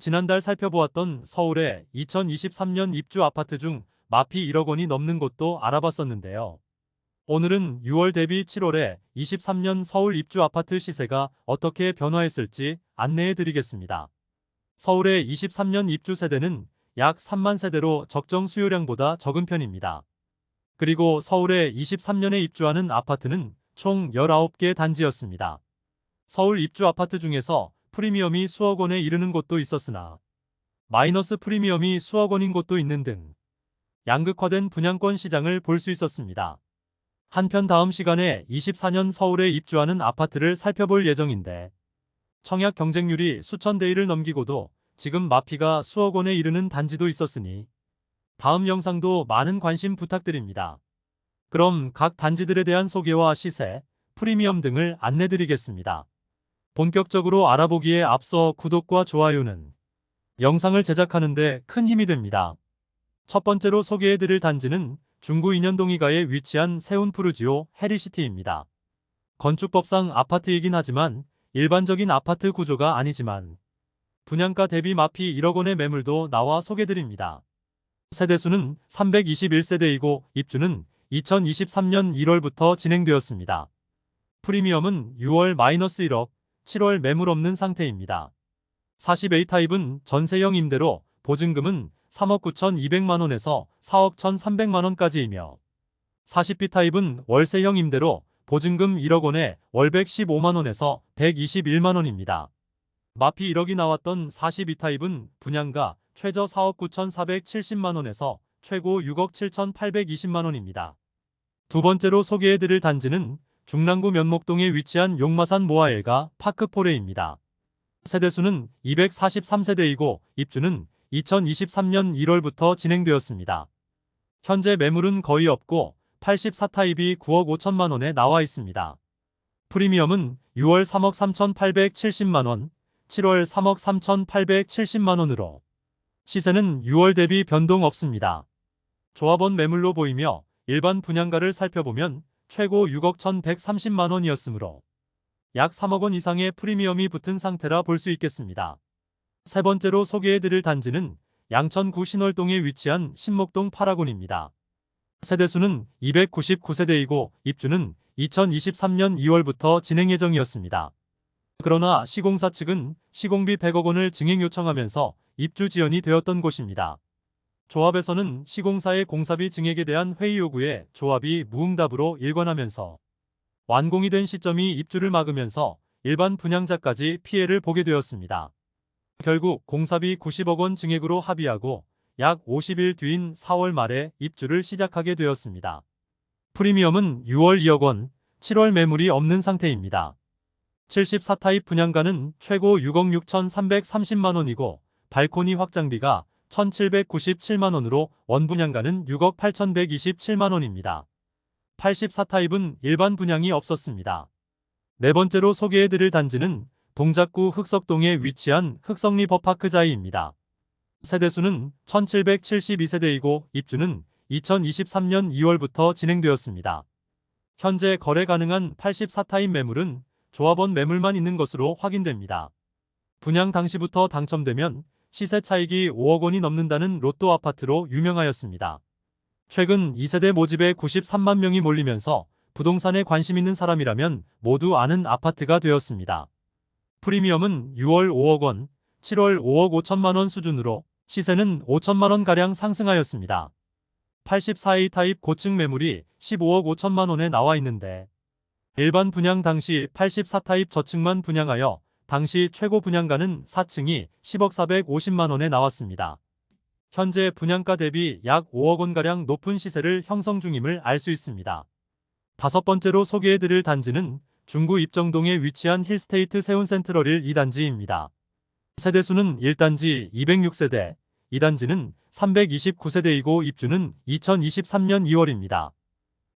지난달 살펴보았던 서울의 2023년 입주 아파트 중 마피 1억 원이 넘는 곳도 알아봤었는데요. 오늘은 6월 대비 7월에 23년 서울 입주 아파트 시세가 어떻게 변화했을지 안내해 드리겠습니다. 서울의 23년 입주 세대는 약 3만 세대로 적정 수요량보다 적은 편입니다. 그리고 서울에 23년에 입주하는 아파트는 총 19개 단지였습니다. 서울 입주 아파트 중에서 프리미엄이 수억 원에 이르는 곳도 있었으나 마이너스 프리미엄이 수억 원인 곳도 있는 등 양극화된 분양권 시장을 볼 수 있었습니다. 한편 다음 시간에 24년 서울에 입주하는 아파트를 살펴볼 예정인데 청약 경쟁률이 수천 대 1을 넘기고도 지금 마피가 수억 원에 이르는 단지도 있었으니 다음 영상도 많은 관심 부탁드립니다. 그럼 각 단지들에 대한 소개와 시세, 프리미엄 등을 안내드리겠습니다. 본격적으로 알아보기에 앞서 구독과 좋아요는 영상을 제작하는 데 큰 힘이 됩니다. 첫 번째로 소개해드릴 단지는 중구 인현동 2가에 위치한 세운푸르지오 해리시티입니다. 건축법상 아파트이긴 하지만 일반적인 아파트 구조가 아니지만 분양가 대비 마피 1억 원의 매물도 나와 소개드립니다. 세대수는 321세대이고 입주는 2023년 1월부터 진행되었습니다. 프리미엄은 6월 -1억, 7월 매물 없는 상태입니다. 40A 타입은 전세형 임대로 보증금은 3억 9,200만원에서 4억 1,300만원까지이며 40B 타입은 월세형 임대로 보증금 1억 원에 월백 15만원에서 121만원입니다. 마피 1억이 나왔던 42 타입은 분양가 최저 4억 9,470만원에서 최고 6억 7,820만원입니다. 두 번째로 소개해드릴 단지는 중랑구 면목동에 위치한 용마산 모아엘가 파크포레입니다. 세대수는 243세대이고 입주는 2023년 1월부터 진행되었습니다. 현재 매물은 거의 없고 84 타입이 9억 5천만원에 나와 있습니다. 프리미엄은 6월 3억 3,870만원, 7월 3억 3,870만원으로 시세는 6월 대비 변동 없습니다. 조합원 매물로 보이며 일반 분양가를 살펴보면 최고 6억 1,130만원이었으므로 약 3억 원 이상의 프리미엄이 붙은 상태라 볼 수 있겠습니다. 세 번째로 소개해드릴 단지는 양천구 신월동에 위치한 신목동 파라곤입니다. 세대수는 299세대이고 입주는 2023년 2월부터 진행 예정이었습니다. 그러나 시공사 측은 시공비 100억 원을 증액 요청하면서 입주 지연이 되었던 곳입니다. 조합에서는 시공사의 공사비 증액에 대한 회의 요구에 조합이 무응답으로 일관하면서 완공이 된 시점이 입주를 막으면서 일반 분양자까지 피해를 보게 되었습니다. 결국 공사비 90억 원 증액으로 합의하고 약 50일 뒤인 4월 말에 입주를 시작하게 되었습니다. 프리미엄은 6월 2억 원, 7월 매물이 없는 상태입니다. 74 타입 분양가는 최고 6억 6,330만원이고 발코니 확장비가 1,797만원으로 원분양가는 6억 8,127만원입니다. 84 타입은 일반 분양이 없었습니다. 네 번째로 소개해드릴 단지는 동작구 흑석동에 위치한 흑석리버파크자이입니다. 세대수는 1,772세대이고 입주는 2023년 2월부터 진행되었습니다. 현재 거래 가능한 84 타입 매물은 조합원 매물만 있는 것으로 확인됩니다. 분양 당시부터 당첨되면 시세 차익이 5억 원이 넘는다는 로또 아파트로 유명하였습니다. 최근 2세대 모집에 93만 명이 몰리면서 부동산에 관심 있는 사람이라면 모두 아는 아파트가 되었습니다. 프리미엄은 6월 5억 원, 7월 5억 5천만원 수준으로 시세는 5천만원가량 상승하였습니다. 84A 타입 고층 매물이 15억 5천만원에 나와 있는데 일반 분양 당시 84 타입 저층만 분양하여 당시 최고 분양가는 4층이 10억 450만원에 나왔습니다. 현재 분양가 대비 약 5억 원가량 높은 시세를 형성 중임을 알 수 있습니다. 다섯 번째로 소개해드릴 단지는 중구 입정동에 위치한 힐스테이트 세운센트럴 2단지입니다. 세대수는 1단지 206세대, 2단지는 329세대이고 입주는 2023년 2월입니다.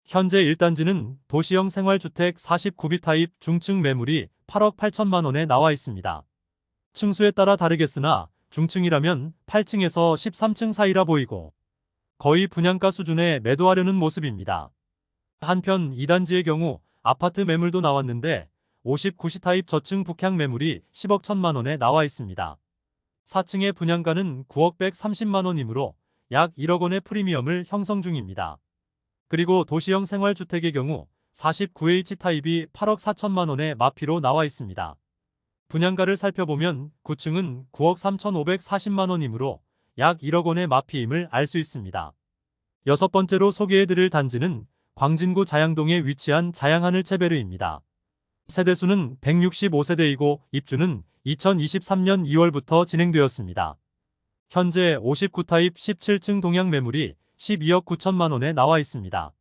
현재 1단지는 도시형 생활주택 49B 타입 중층 매물이 8억 8천만원에 나와 있습니다. 층수에 따라 다르겠으나 중층이라면 8층에서 13층 사이라 보이고 거의 분양가 수준에 매도하려는 모습입니다. 한편 2단지의 경우 아파트 매물도 나왔는데 59시 타입 저층 북향 매물이 10억 1천만원에 나와 있습니다. 4층의 분양가는 9억 130만 원이므로 약 1억 원의 프리미엄을 형성 중입니다. 그리고 도시형 생활주택의 경우 49H 타입이 8억 4천만 원의 마피로 나와 있습니다. 분양가를 살펴보면 9층은 9억 3,540만 원이므로 약 1억 원의 마피임을 알 수 있습니다. 여섯 번째로 소개해드릴 단지는 광진구 자양동에 위치한 자양하늘채베르입니다. 세대수는 165세대이고 입주는 2023년 2월부터 진행되었습니다. 현재 59타입 17층 동양 매물이 12억 9천만 원에 나와 있습니다.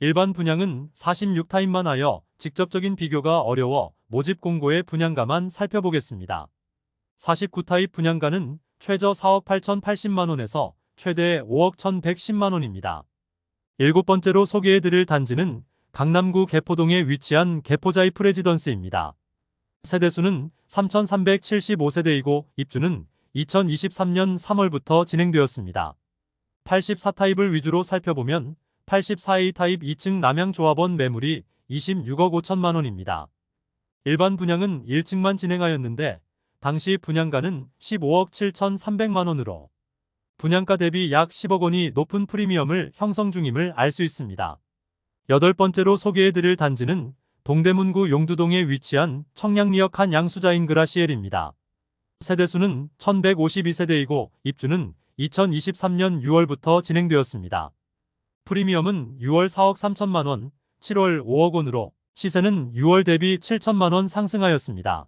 일반 분양은 46타입만 하여 직접적인 비교가 어려워 모집 공고의 분양가만 살펴보겠습니다. 49타입 분양가는 최저 4억 8,080만 원에서 최대 5억 1,110만 원입니다. 일곱 번째로 소개해드릴 단지는 강남구 개포동에 위치한 개포자이 프레지던스입니다. 세대수는 3,375세대이고 입주는 2023년 3월부터 진행되었습니다. 84타입을 위주로 살펴보면 84A 타입 2층 남양조합원 매물이 26억 5천만 원입니다. 일반 분양은 1층만 진행하였는데 당시 분양가는 15억 7,300만 원으로 분양가 대비 약 10억 원이 높은 프리미엄을 형성 중임을 알 수 있습니다. 여덟 번째로 소개해드릴 단지는 동대문구 용두동에 위치한 청량리역 한 양수자인 그라시엘입니다. 세대수는 1152세대이고 입주는 2023년 6월부터 진행되었습니다. 프리미엄은 6월 4억 3천만 원, 7월 5억 원으로 시세는 6월 대비 7천만 원 상승하였습니다.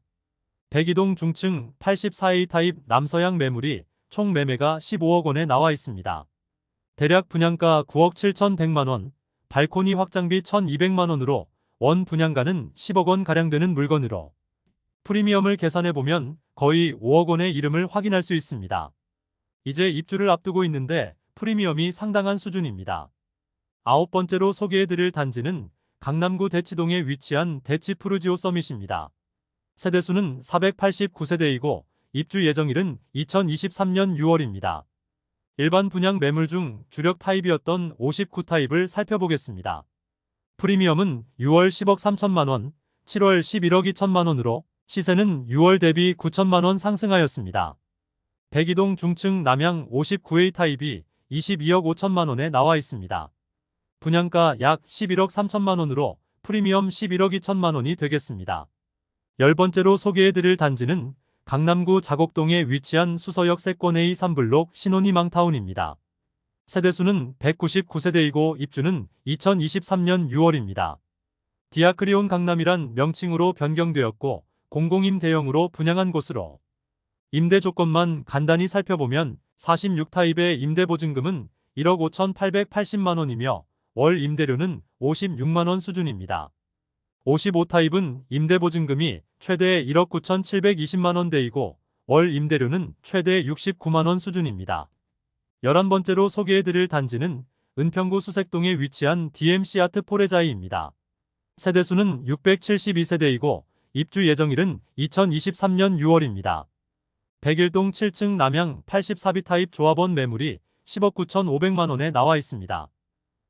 백이동 중층 84A 타입 남서양 매물이 총 매매가 15억 원에 나와 있습니다. 대략 분양가 9억 7,100만 원, 발코니 확장비 1,200만 원으로 원 분양가는 10억 원 가량 되는 물건으로 프리미엄을 계산해보면 거의 5억 원의 이름을 확인할 수 있습니다. 이제 입주를 앞두고 있는데 프리미엄이 상당한 수준입니다. 아홉 번째로 소개해드릴 단지는 강남구 대치동에 위치한 대치푸르지오 서밋입니다. 세대수는 489세대이고 입주 예정일은 2023년 6월입니다. 일반 분양 매물 중 주력 타입이었던 59타입을 살펴보겠습니다. 프리미엄은 6월 10억 3천만 원, 7월 11억 2천만 원으로 시세는 6월 대비 9천만 원 상승하였습니다. 백이동 중층 남양 59A 타입이 22억 5천만 원에 나와 있습니다. 분양가 약 11억 3천만 원으로 프리미엄 11억 2천만 원이 되겠습니다. 열 번째로 소개해드릴 단지는 강남구 자곡동에 위치한 수서역 세권 A 3블록 신혼희망타운입니다. 세대수는 199세대이고 입주는 2023년 6월입니다. 디아크리온 강남이란 명칭으로 변경되었고 공공임 대형으로 분양한 곳으로 임대 조건만 간단히 살펴보면 46타입의 임대보증금은 1억 5,880만 원이며 월 임대료는 56만 원 수준입니다. 55타입은 임대보증금이 최대 1억 9,720만 원대이고 월 임대료는 최대 69만 원 수준입니다. 11번째로 소개해드릴 단지는 은평구 수색동에 위치한 DMC 아트 포레자이입니다. 세대수는 672세대이고 입주 예정일은 2023년 6월입니다. 101동 7층 남양 84B 타입 조합원 매물이 10억 9,500만 원에 나와 있습니다.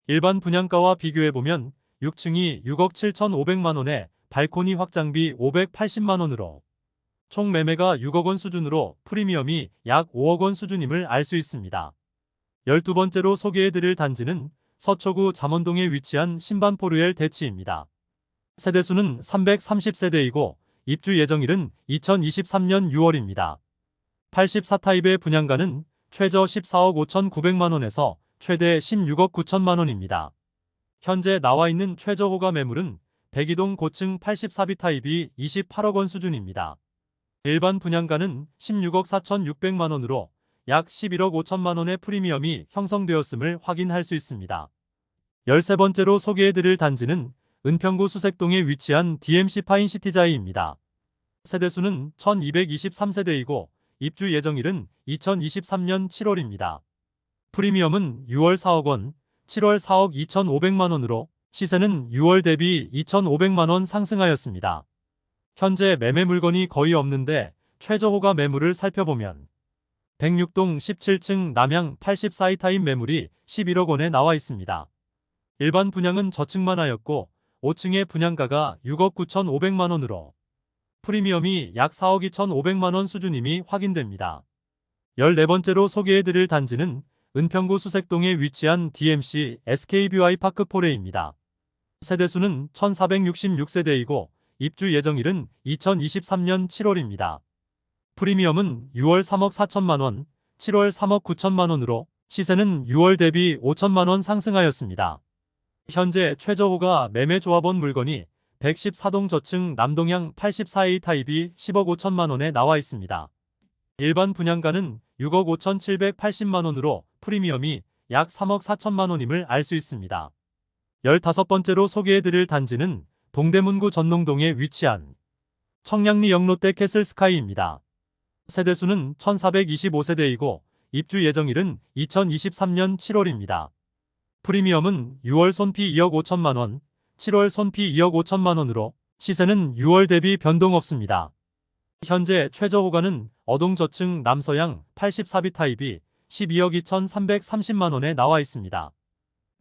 일반 분양가와 비교해보면 6층이 6억 7,500만 원에 발코니 확장비 580만 원으로 총 매매가 6억 원 수준으로 프리미엄이 약 5억 원 수준임을 알 수 있습니다. 12번째로 소개해드릴 단지는 서초구 잠원동에 위치한 신반포르엘 대치입니다. 세대수는 330세대이고 입주 예정일은 2023년 6월입니다. 84타입의 분양가는 최저 14억 5,900만 원에서 최대 16억 9천만 원입니다. 현재 나와 있는 최저 호가 매물은 백이동 고층 84B 타입이 28억 원 수준입니다. 일반 분양가는 16억 4,600만 원으로 약 11억 5천만 원의 프리미엄이 형성되었음을 확인할 수 있습니다. 13번째로 소개해드릴 단지는 은평구 수색동에 위치한 DMC 파인시티자이입니다. 세대수는 1223세대이고 입주 예정일은 2023년 7월입니다. 프리미엄은 6월 4억 원, 7월 4억 2,500만 원으로 시세는 6월 대비 2,500만 원 상승하였습니다. 현재 매매 물건이 거의 없는데 최저호가 매물을 살펴보면 106동 17층 남양 84이 타입 매물이 11억 원에 나와 있습니다. 일반 분양은 저층만 하였고 5층의 분양가가 6억 9,500만 원으로 프리미엄이 약 4억 2,500만 원 수준임이 확인됩니다. 14번째로 소개해드릴 단지는 은평구 수색동에 위치한 DMC SKBY 파크포레입니다. 세대수는 1466세대이고 입주 예정일은 2023년 7월입니다. 프리미엄은 6월 3억 4천만원, 7월 3억 9천만원으로 시세는 6월 대비 5천만원 상승하였습니다. 현재 최저호가 매매 조합원 물건이 114동 저층 남동향 84A 타입이 10억 5천만원에 나와 있습니다. 일반 분양가는 6억 5천780만원으로 프리미엄이 약 3억 4천만원임을 알 수 있습니다. 15번째로 소개해드릴 단지는 동대문구 전농동에 위치한 청량리역 롯데캐슬 스카이입니다. 세대수는 1425세대이고 입주 예정일은 2023년 7월입니다. 프리미엄은 6월 손피 2억 5천만원, 7월 손피 2억 5천만원으로 시세는 6월 대비 변동 없습니다. 현재 최저호가는 어동저층 남서양 84B 타입이 12억 2천330만원에 나와 있습니다.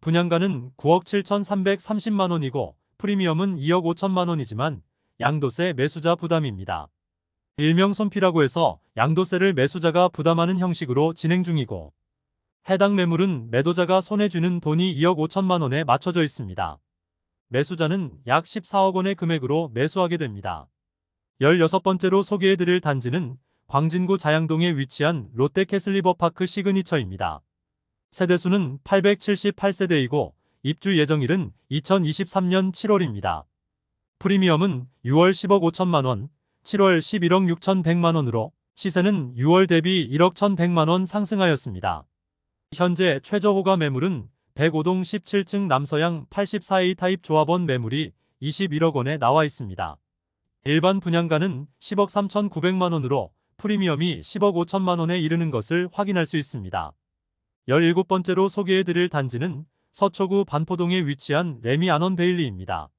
분양가는 9억 7천330만원이고 프리미엄은 2억 5천만원이지만 양도세 매수자 부담입니다. 일명 손피라고 해서 양도세를 매수자가 부담하는 형식으로 진행 중이고 해당 매물은 매도자가 손에 쥐는 돈이 2억 5천만원에 맞춰져 있습니다. 매수자는 약 14억 원의 금액으로 매수하게 됩니다. 16번째로 소개해드릴 단지는 광진구 자양동에 위치한 롯데캐슬 리버파크 시그니처입니다. 세대수는 878세대이고 입주 예정일은 2023년 7월입니다. 프리미엄은 6월 10억 5천만원, 7월 11억 6천100만원으로 시세는 6월 대비 1억 1,100만원 상승하였습니다. 현재 최저호가 매물은 105동 17층 남서양 84A 타입 조합원 매물이 21억 원에 나와 있습니다. 일반 분양가는 10억 3,900만원으로 프리미엄이 10억 5천만원에 이르는 것을 확인할 수 있습니다. 17번째로 소개해드릴 단지는 서초구 반포동에 위치한 레미 아넌베일리입니다.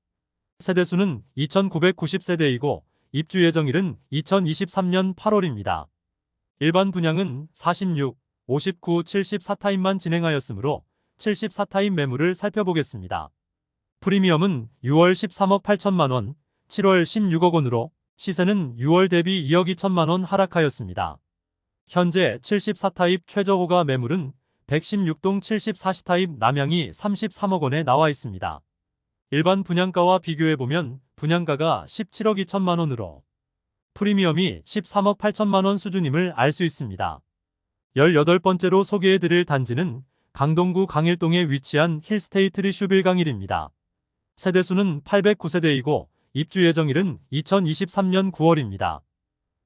세대수는 2990세대이고 입주 예정일은 2023년 8월입니다. 일반 분양은 46, 59, 74타입만 진행하였으므로 74타입 매물을 살펴보겠습니다. 프리미엄은 6월 13억 8천만원, 7월 16억 원으로 시세는 6월 대비 2억 2천만원 하락하였습니다. 현재 74타입 최저호가 매물은 116동 74시타입 남양이 33억 원에 나와 있습니다. 일반 분양가와 비교해보면 분양가가 17억 2천만 원으로 프리미엄이 13억 8천만 원 수준임을 알 수 있습니다. 18번째로 소개해드릴 단지는 강동구 강일동에 위치한 힐스테이트 리슈빌 강일입니다. 세대수는 809세대이고 입주 예정일은 2023년 9월입니다.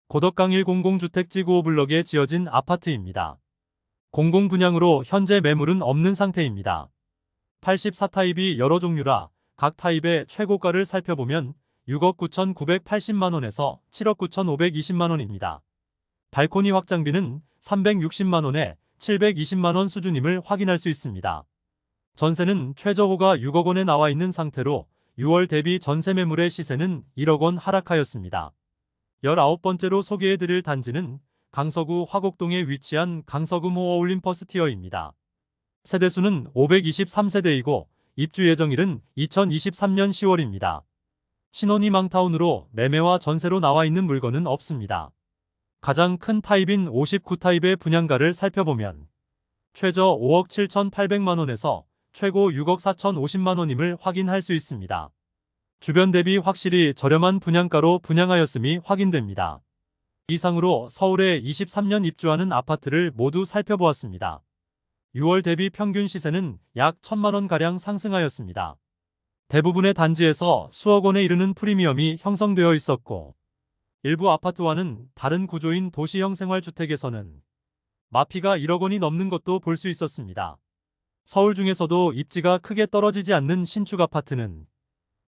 고덕강일 공공주택지 9호블럭에 지어진 아파트입니다. 공공분양으로 현재 매물은 없는 상태입니다. 84타입이 여러 종류라 각 타입의 최고가를 살펴보면 6억 9,980만원에서 7억 9,520만원입니다. 발코니 확장비는 360만원에 720만원 수준임을 확인할 수 있습니다. 전세는 최저호가 6억 원에 나와 있는 상태로 6월 대비 전세 매물의 시세는 1억 원 하락하였습니다. 19번째로 소개해드릴 단지는 강서구 화곡동에 위치한 강서구모 올림퍼스티어입니다. 세대수는 523세대이고 입주 예정일은 2023년 10월입니다. 신혼희망타운으로 매매와 전세로 나와 있는 물건은 없습니다. 가장 큰 타입인 59타입의 분양가를 살펴보면 최저 5억 7,800만원에서 최고 6억 4,050만원임을 확인할 수 있습니다. 주변 대비 확실히 저렴한 분양가로 분양하였음이 확인됩니다. 이상으로 서울에 23년 입주하는 아파트를 모두 살펴보았습니다. 6월 대비 평균 시세는 약 1,000만원가량 상승하였습니다. 대부분의 단지에서 수억 원에 이르는 프리미엄이 형성되어 있었고 일부 아파트와는 다른 구조인 도시형 생활주택에서는 마피가 1억 원이 넘는 것도 볼 수 있었습니다. 서울 중에서도 입지가 크게 떨어지지 않는 신축 아파트는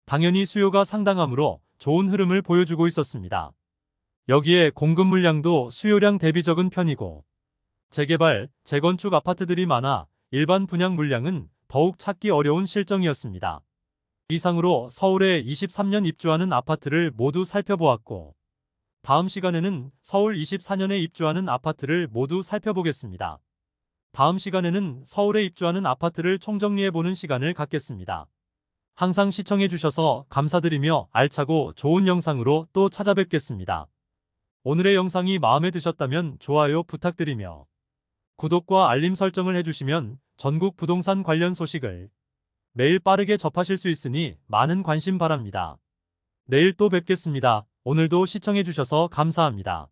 당연히 수요가 상당하므로 좋은 흐름을 보여주고 있었습니다. 여기에 공급 물량도 수요량 대비 적은 편이고 재개발, 재건축 아파트들이 많아 일반 분양 물량은 더욱 찾기 어려운 실정이었습니다. 이상으로 서울에 23년 입주하는 아파트를 모두 살펴보았고 다음 시간에는 서울 24년에 입주하는 아파트를 모두 살펴보겠습니다. 다음 시간에는 서울에 입주하는 아파트를 총정리해보는 시간을 갖겠습니다. 항상 시청해주셔서 감사드리며 알차고 좋은 영상으로 또 찾아뵙겠습니다. 오늘의 영상이 마음에 드셨다면 좋아요 부탁드리며 구독과 알림 설정을 해주시면 전국 부동산 관련 소식을 매일 빠르게 접하실 수 있으니 많은 관심 바랍니다. 내일 또 뵙겠습니다. 오늘도 시청해주셔서 감사합니다.